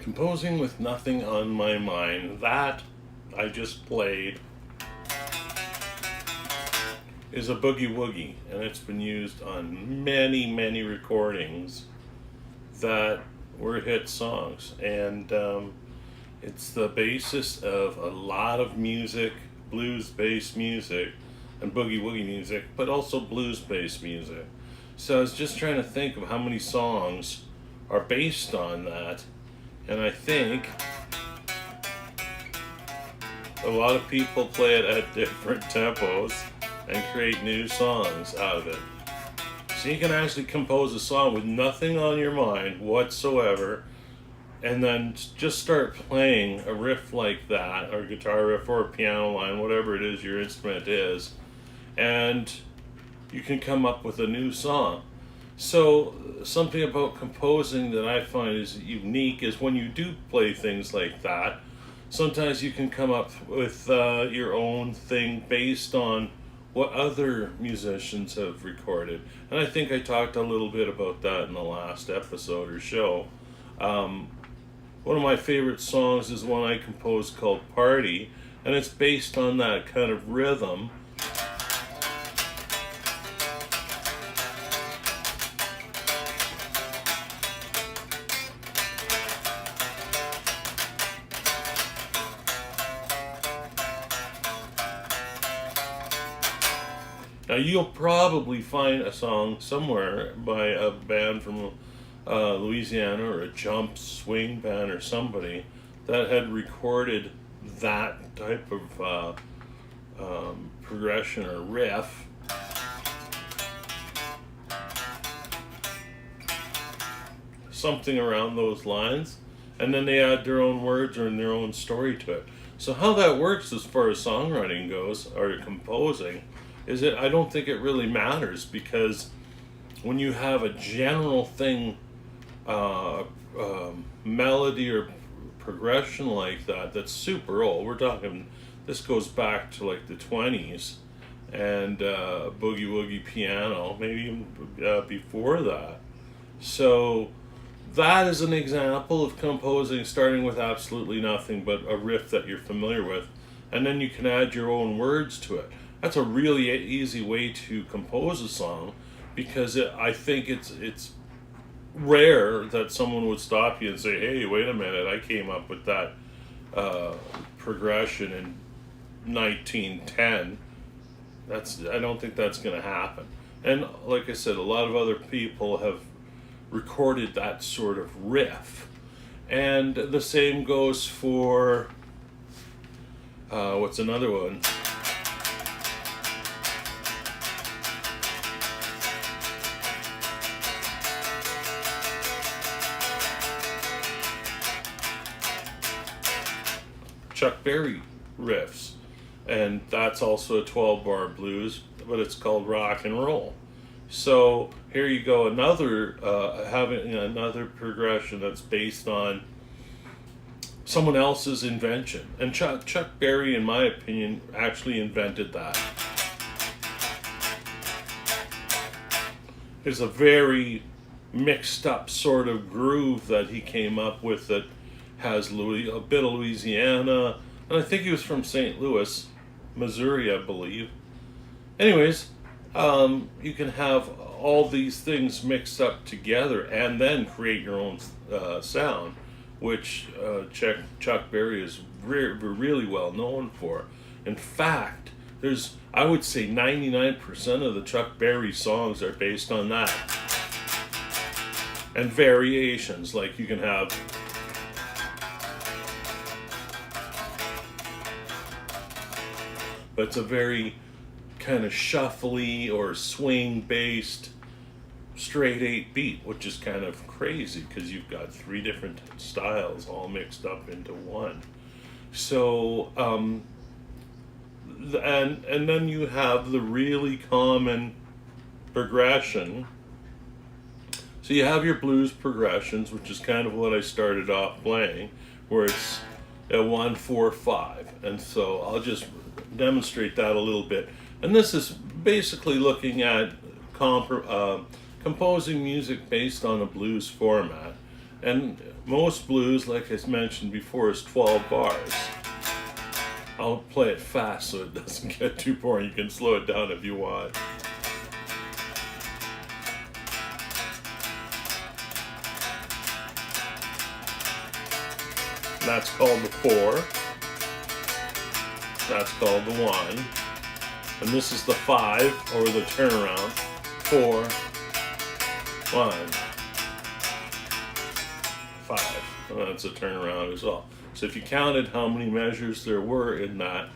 Composing with nothing on my mind. That I just played is a boogie woogie, and it's been used on many, many recordings that were hit songs. And it's the basis of a lot of music, blues-based music, and boogie woogie music, but also blues-based music. So I was just trying to think of how many songs are based on that, and I think a lot of people play it at different tempos and create new songs out of it. So you can actually compose a song with nothing on your mind whatsoever, and then just start playing a riff like that, or a guitar riff, or a piano line, whatever it is your instrument is, and you can come up with a new song. So something about composing that I find is unique is when you do play things like that, sometimes you can come up with your own thing based on what other musicians have recorded. And I think I talked a little bit about that in the last episode or show. One of my favorite songs is one I composed called Party, and it's based on that kind of rhythm. Now you'll probably find a song somewhere by a band from Louisiana, or a jump swing band or somebody that had recorded that type of progression or riff. Something around those lines, and then they add their own words or their own story to it. So how that works as far as songwriting goes, or composing, is that I don't think it really matters, because when you have a general thing, melody or progression like that, that's super old. We're talking, this goes back to like the 20s, and boogie woogie piano, maybe even before that. So that is an example of composing, starting with absolutely nothing but a riff that you're familiar with, and then you can add your own words to it. That's a really easy way to compose a song, because I think it's rare that someone would stop you and say, hey, wait a minute, I came up with that progression in 1910. I don't think that's going to happen. And like I said, a lot of other people have recorded that sort of riff. And the same goes for, what's another one? Chuck Berry riffs, and that's also a 12-bar blues, but it's called rock and roll. So here you go, another having another progression that's based on someone else's invention. And Chuck Berry, in my opinion, actually invented that. There's a very mixed up sort of groove that he came up with that has a bit of Louisiana, and I think he was from St. Louis, Missouri, I believe. Anyways, you can have all these things mixed up together and then create your own sound, which Chuck Berry is really well known for. In fact, I would say 99% of the Chuck Berry songs are based on that. And variations, like you can have but it's a very kind of shuffly or swing based straight 8 beat, which is kind of crazy because you've got 3 different styles all mixed up into one. So and then you have the really common progression. So you have your blues progressions, which is kind of what I started off playing, where it's a 1-4-5, and so I'll just demonstrate that a little bit. And this is basically looking at composing music based on a blues format. And most blues, like I mentioned before, is 12 bars. I'll play it fast so it doesn't get too boring. You can slow it down if you want. That's called the 4. That's called the 1. And this is the 5, or the turnaround. 4, 1, 5. And that's a turnaround as well. So if you counted how many measures there were in that,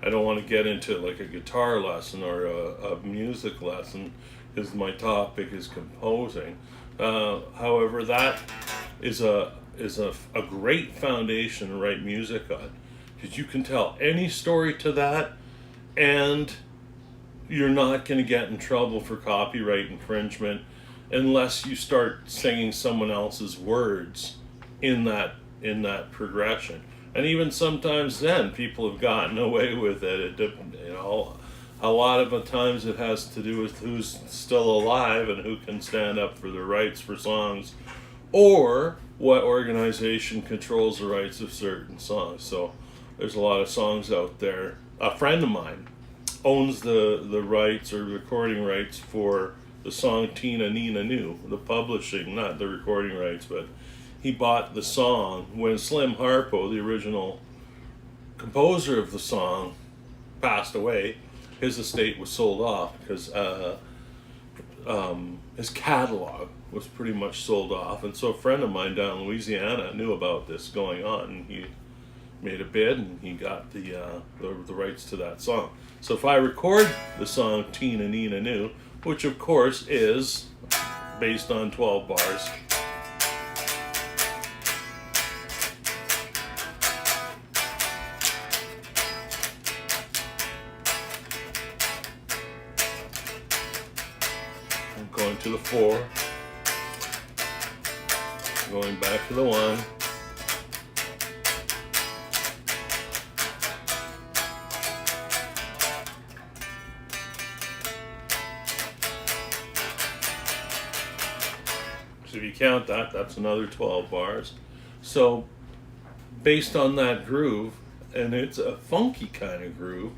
I don't want to get into like a guitar lesson or a music lesson, because my topic is composing. However, that is a great foundation to write music on, because you can tell any story to that, and you're not going to get in trouble for copyright infringement unless you start singing someone else's words in that progression. And even sometimes then people have gotten away with it. A lot of the times it has to do with who's still alive and who can stand up for the rights for songs, or what organization controls the rights of certain songs. So there's a lot of songs out there. A friend of mine owns the rights or recording rights for the song Tina Nina Knew, the publishing, not the recording rights, but he bought the song when Slim Harpo, the original composer of the song, passed away. His estate was sold off because his catalog was pretty much sold off. And so a friend of mine down in Louisiana knew about this going on, and he made a bid and he got the rights to that song. So if I record the song Tina Nina Knew, which of course is based on 12 bars, I'm going to the 4, going back to the 1, so if you count that, that's another 12 bars. So based on that groove, and it's a funky kind of groove,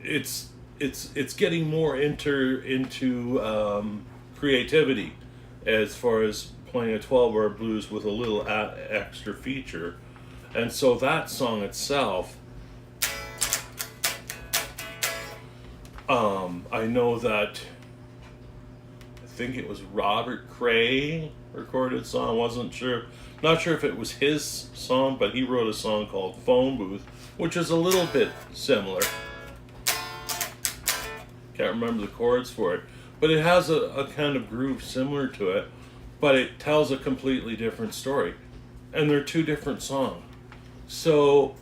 it's getting more into creativity as far as playing a 12-bar blues with a little extra feature. And so that song itself, I know that I think it was Robert Cray recorded song. Not sure if it was his song, but he wrote a song called Phone Booth, which is a little bit similar. Can't remember the chords for it, but it has a kind of groove similar to it, but it tells a completely different story, and they're two different songs. So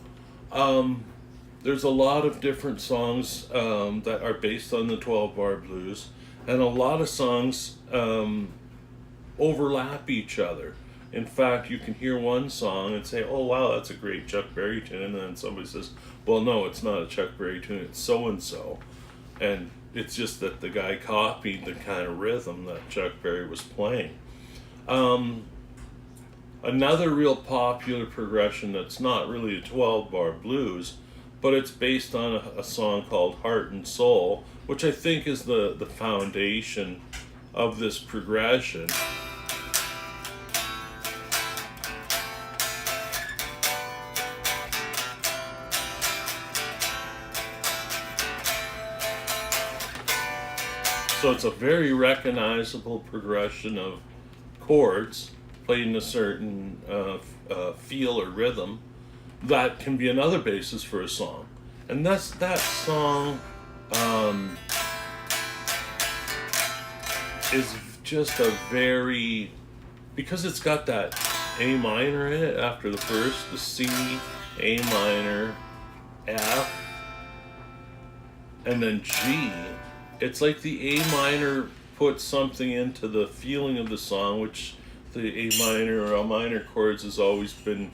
there's a lot of different songs that are based on the 12-bar blues, and a lot of songs overlap each other. In fact, you can hear one song and say, oh wow, that's a great Chuck Berry tune, and then somebody says, well no, it's not a Chuck Berry tune, it's so-and-so. And it's just that the guy copied the kind of rhythm that Chuck Berry was playing. Another real popular progression that's not really a 12-bar blues, but it's based on a song called Heart and Soul, which I think is the foundation of this progression. So it's a very recognizable progression of chords played in a certain feel or rhythm that can be another basis for a song. And that song is just a very, because it's got that A minor in it after the first, the C, A minor, F, and then G. It's like the A minor puts something into the feeling of the song, which the A minor or A minor chords has always been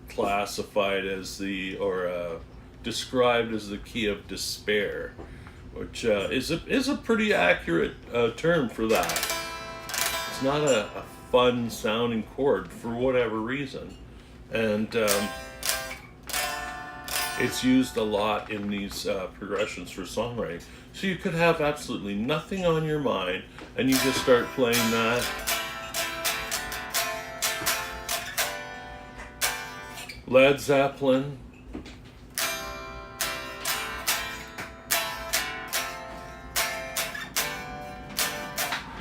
classified as described as the key of despair, which is a pretty accurate term for that. It's not a fun sounding chord for whatever reason. And it's used a lot in these progressions for songwriting. So you could have absolutely nothing on your mind and you just start playing that. Led Zeppelin.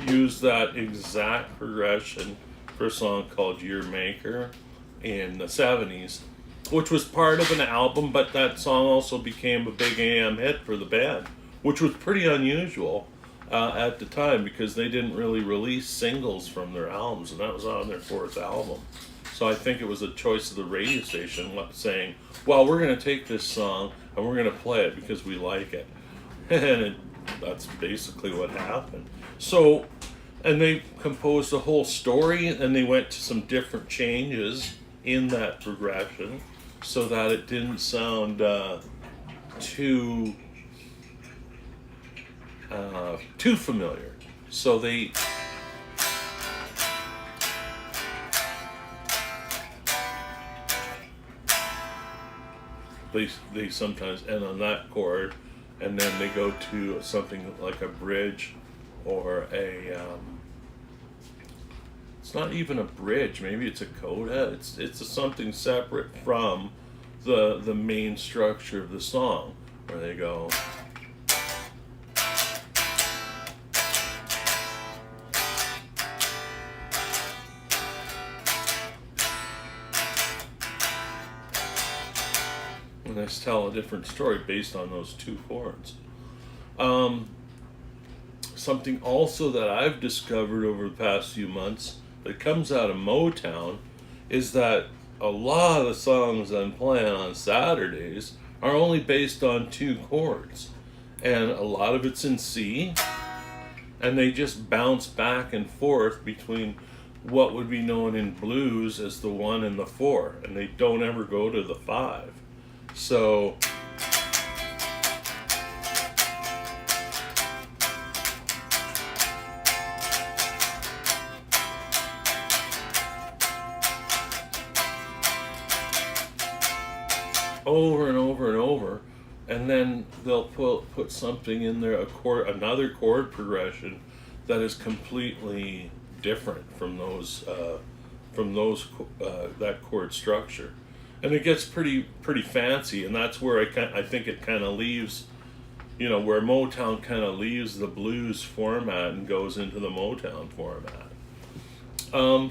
Used that exact progression for a song called Year Maker in the 70s, which was part of an album, but that song also became a big AM hit for the band, which was pretty unusual at the time because they didn't really release singles from their albums, and that was on their fourth album. So I think it was a choice of the radio station saying, well, we're going to take this song and we're going to play it because we like it. And that's basically what happened. So, and they composed the whole story and they went to some different changes in that progression so that it didn't sound too familiar. So they sometimes end on that chord, and then they go to something like a bridge or a it's not even a bridge, maybe it's a coda. It's something separate from the main structure of the song, where they go and they tell a different story based on those two chords. Something also that I've discovered over the past few months that comes out of Motown is that a lot of the songs I'm playing on Saturdays are only based on two chords, and a lot of it's in C, and they just bounce back and forth between what would be known in blues as the 1 and the 4, and they don't ever go to the 5. So over and over and over, and then they'll put something in there, another chord progression that is completely different from that chord structure, and it gets pretty fancy, and that's where I think it kind of leaves, where Motown kind of leaves the blues format and goes into the Motown format.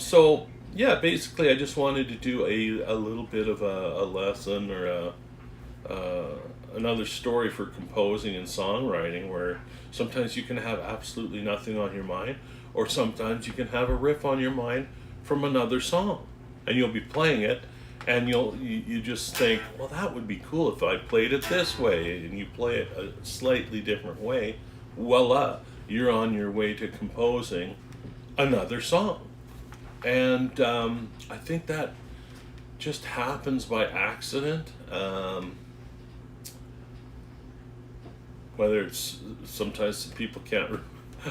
So yeah, basically I just wanted to do a little bit of a lesson or another story for composing and songwriting, where sometimes you can have absolutely nothing on your mind, or sometimes you can have a riff on your mind from another song, and you'll be playing it and you just think, well, that would be cool if I played it this way, and you play it a slightly different way. Voila, you're on your way to composing another song. And I think that just happens by accident. Whether it's sometimes people can't.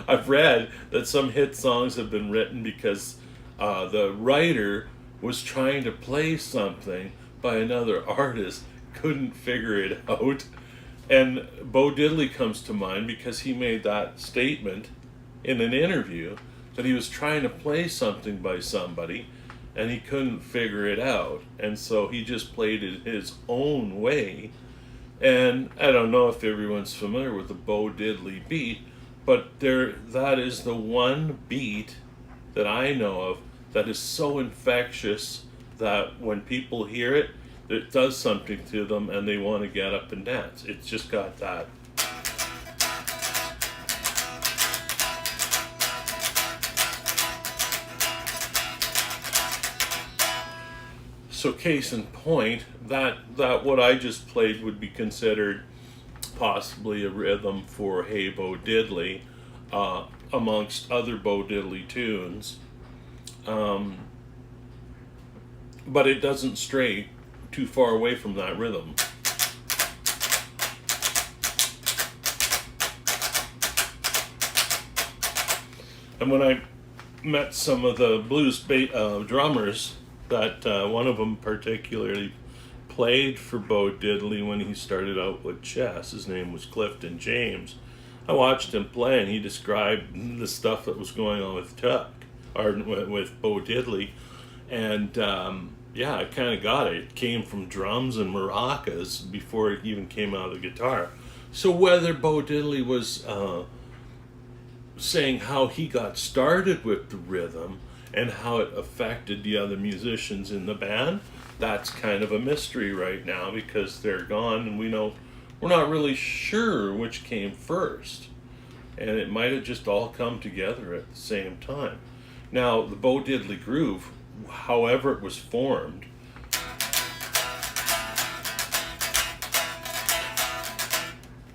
I've read that some hit songs have been written because the writer was trying to play something by another artist, couldn't figure it out. And Bo Diddley comes to mind because he made that statement in an interview, that he was trying to play something by somebody and he couldn't figure it out, and so he just played it his own way. And I don't know if everyone's familiar with the Bo Diddley beat, but that is the one beat that I know of that is so infectious that when people hear it, it does something to them and they want to get up and dance. It's just got that. So case in point, that what I just played would be considered possibly a rhythm for Hey Bo Diddley, amongst other Bo Diddley tunes. But it doesn't stray too far away from that rhythm. And when met some of the drummers that one of them particularly played for Bo Diddley when he started out with Chess. His name was Clifton James. I watched him play, and he described the stuff that was going on with Chuck, or with Bo Diddley, and yeah, I kind of got it. It came from drums and maracas before it even came out of the guitar. So whether Bo Diddley was saying how he got started with the rhythm and how it affected the other musicians in the band, that's kind of a mystery right now because they're gone, and we're not really sure which came first, and it might have just all come together at the same time. Now, the Bo Diddley groove, however it was formed,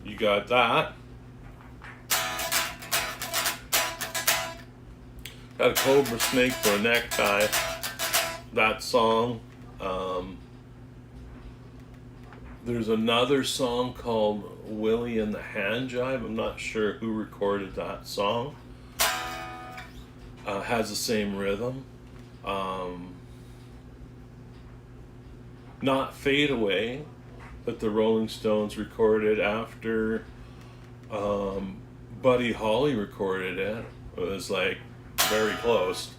you got that. Got a cobra snake for a necktie. That song. There's another song called Willie and the Hand Jive. I'm not sure who recorded that song. Has the same rhythm. Not Fade Away, but the Rolling Stones recorded after Buddy Holly recorded it. It was like very close.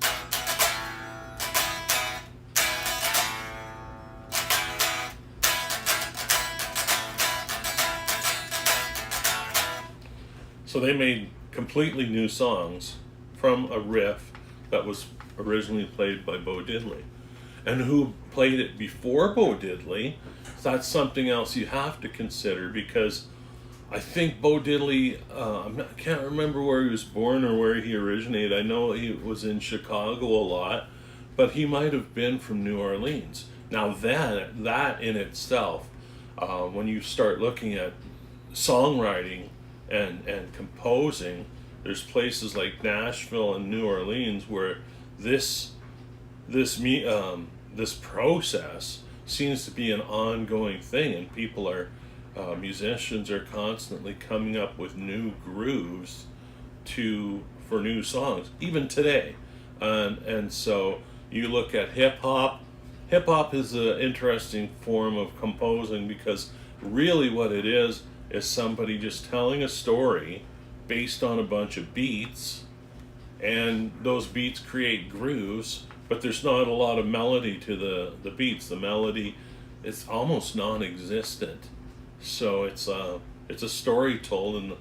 So they made completely new songs from a riff that was originally played by Bo Diddley. And who played it before Bo Diddley, that's something else you have to consider, because I think Bo Diddley, I can't remember where he was born or where he originated. I know he was in Chicago a lot, but he might have been from New Orleans. Now that in itself, when you start looking at songwriting and composing, there's places like Nashville and New Orleans where this process seems to be an ongoing thing, and people are musicians are constantly coming up with new grooves for new songs, even today. And so you look at hip hop. Hip hop is an interesting form of composing, because really what it is somebody just telling a story based on a bunch of beats, and those beats create grooves, but there's not a lot of melody to the beats. The melody is almost non-existent. So it's a story told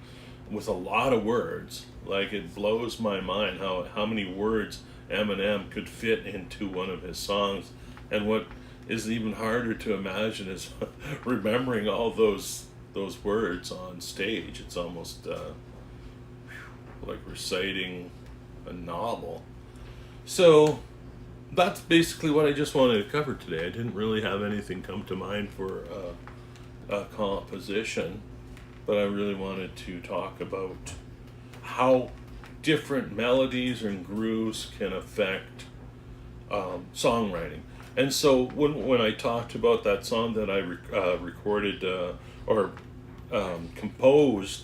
with a lot of words. Like, it blows my mind how many words Eminem could fit into one of his songs. And what is even harder to imagine is remembering all those words on stage. It's almost like reciting a novel. So that's basically what I just wanted to cover today. I didn't really have anything come to mind for a composition, but I really wanted to talk about how different melodies and grooves can affect songwriting. And so when I talked about that song that I recorded or composed,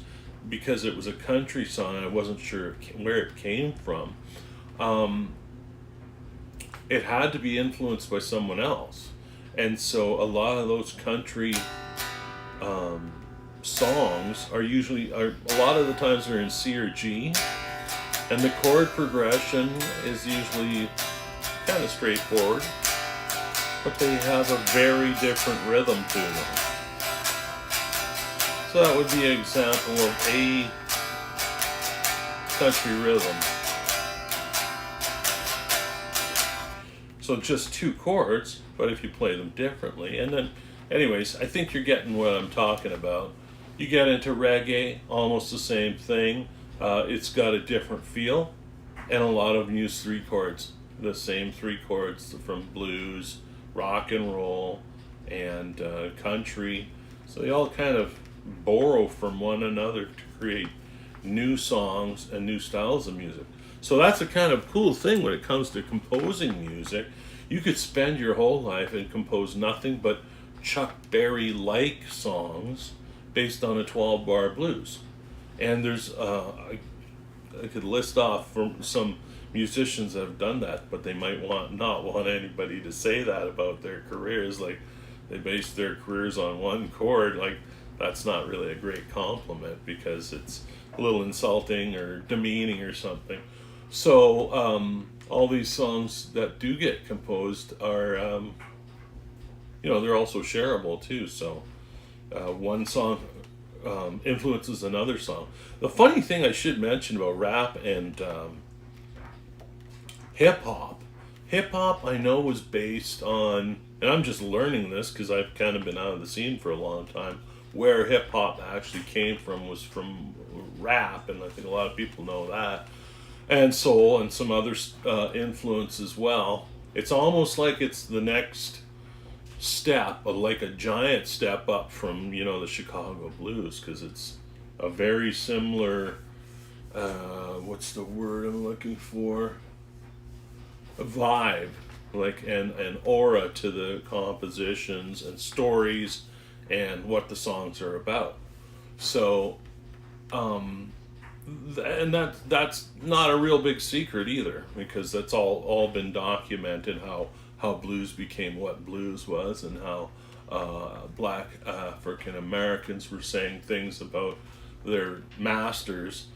because it was a country song, I wasn't sure where it came from. It had to be influenced by someone else. And so a lot of those country songs are a lot of the times they're in C or G, and the chord progression is usually kind of straightforward, but they have a very different rhythm to them. So that would be an example of a country rhythm. So just two chords, but if you play them differently. And then, anyways, I think you're getting what I'm talking about. You get into reggae, almost the same thing. It's got a different feel, and a lot of them use three chords, the same three chords from blues, rock and roll, and country. So they all kind of borrow from one another to create new songs and new styles of music. So that's a kind of cool thing when it comes to composing music. You could spend your whole life and compose nothing but Chuck Berry-like songs based on a 12-bar blues. And there's, I could list off from some musicians have done that, but they might not want anybody to say that about their careers. Like they base their careers on one chord. Like that's not really a great compliment because it's a little insulting or demeaning or something. So all these songs that do get composed are, they're also shareable too. So one song influences another song. The funny thing I should mention about rap and hip hop I know was based on, and I'm just learning this because I've kind of been out of the scene for a long time. Where hip hop actually came from was from rap, and I think a lot of people know that, and soul and some other influence as well. It's almost like it's the next step, like a giant step up from the Chicago blues, because it's a very similar. What's the word I'm looking for? A vibe, like an aura to the compositions and stories and what the songs are about. So, and that's not a real big secret either, because that's all been documented, how blues became what blues was, and how black African Americans were saying things about their masters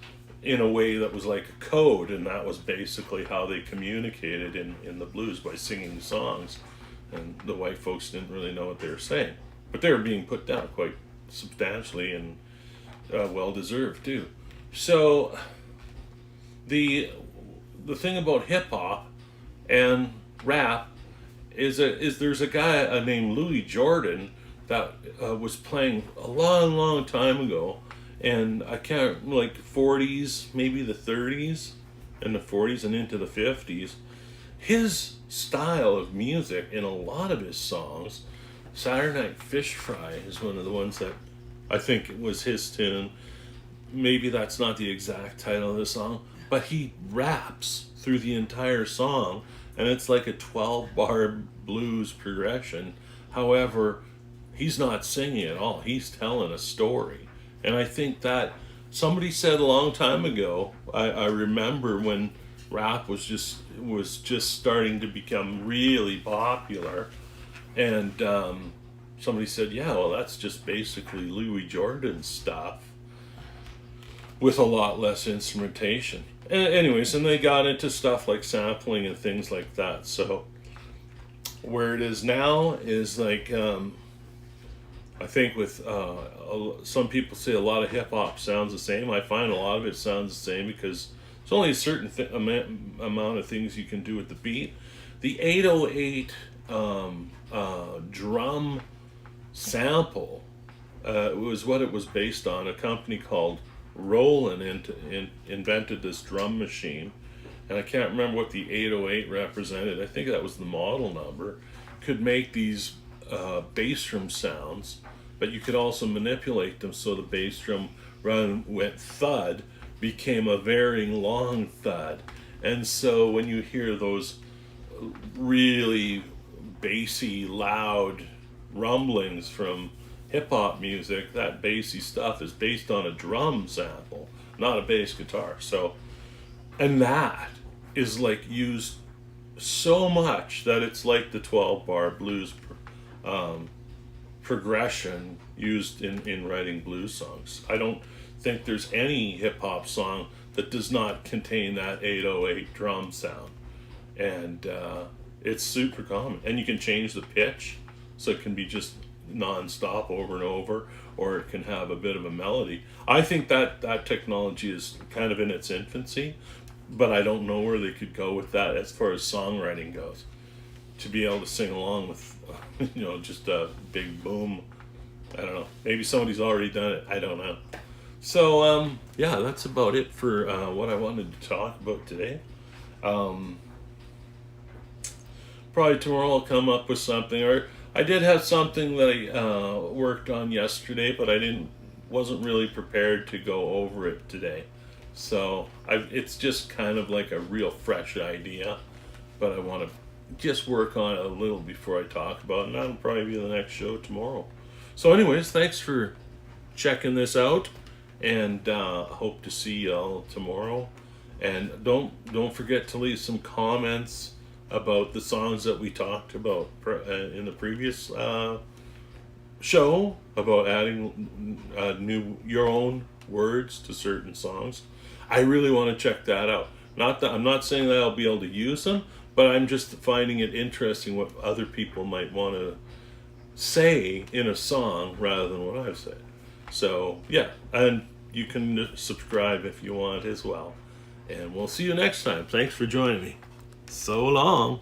in a way that was like a code, and that was basically how they communicated in the blues, by singing songs, and the white folks didn't really know what they were saying, but they were being put down quite substantially, and well deserved too. So the thing about hip hop and rap is there's a guy named Louis Jordan that was playing a long time ago, and I can't, like 40s, maybe the 30s and the 40s and into the 50s. His style of music in a lot of his songs, Saturday Night Fish Fry is one of the ones that I think was his tune. Maybe that's not the exact title of the song, but he raps through the entire song, and it's like a 12-bar blues progression. However, he's not singing at all. He's telling a story. And I think that somebody said a long time ago, I remember when rap was just starting to become really popular, and somebody said, yeah, well, that's just basically Louis Jordan stuff with a lot less instrumentation. Anyways, and they got into stuff like sampling and things like that. So where it is now is like, I think with some people say a lot of hip hop sounds the same. I find a lot of it sounds the same because there's only a certain amount of things you can do with the beat. The 808 drum sample was what it was based on. A company called Roland invented this drum machine, and I can't remember what the 808 represented. I think that was the model number. Could make these bass drum sounds, but you could also manipulate them so the bass drum, rather than went thud, became a varying long thud. And so when you hear those really bassy, loud rumblings from hip-hop music, that bassy stuff is based on a drum sample, not a bass guitar. So, and that is like used so much that it's like the 12-bar blues progression used in writing blues songs. I don't think there's any hip-hop song that does not contain that 808 drum sound, and it's super common. And you can change the pitch so it can be just non-stop over and over, or it can have a bit of a melody. I think that technology is kind of in its infancy, but I don't know where they could go with that as far as songwriting goes, to be able to sing along with just a big boom. I don't know, maybe somebody's already done it, I don't know. So yeah, that's about it for what I wanted to talk about today. Probably tomorrow I'll come up with something, or I did have something that I worked on yesterday, but I wasn't really prepared to go over it today. So it's just kind of like a real fresh idea, but I want to just work on it a little before I talk about it, and that'll probably be the next show tomorrow. So anyways, thanks for checking this out, and hope to see y'all tomorrow. And don't forget to leave some comments about the songs that we talked about in the previous show about adding your own words to certain songs. I really want to check that out. Not that I'm not saying that I'll be able to use them, but I'm just finding it interesting what other people might want to say in a song rather than what I've said. So yeah, and you can subscribe if you want as well. And we'll see you next time. Thanks for joining me. So long.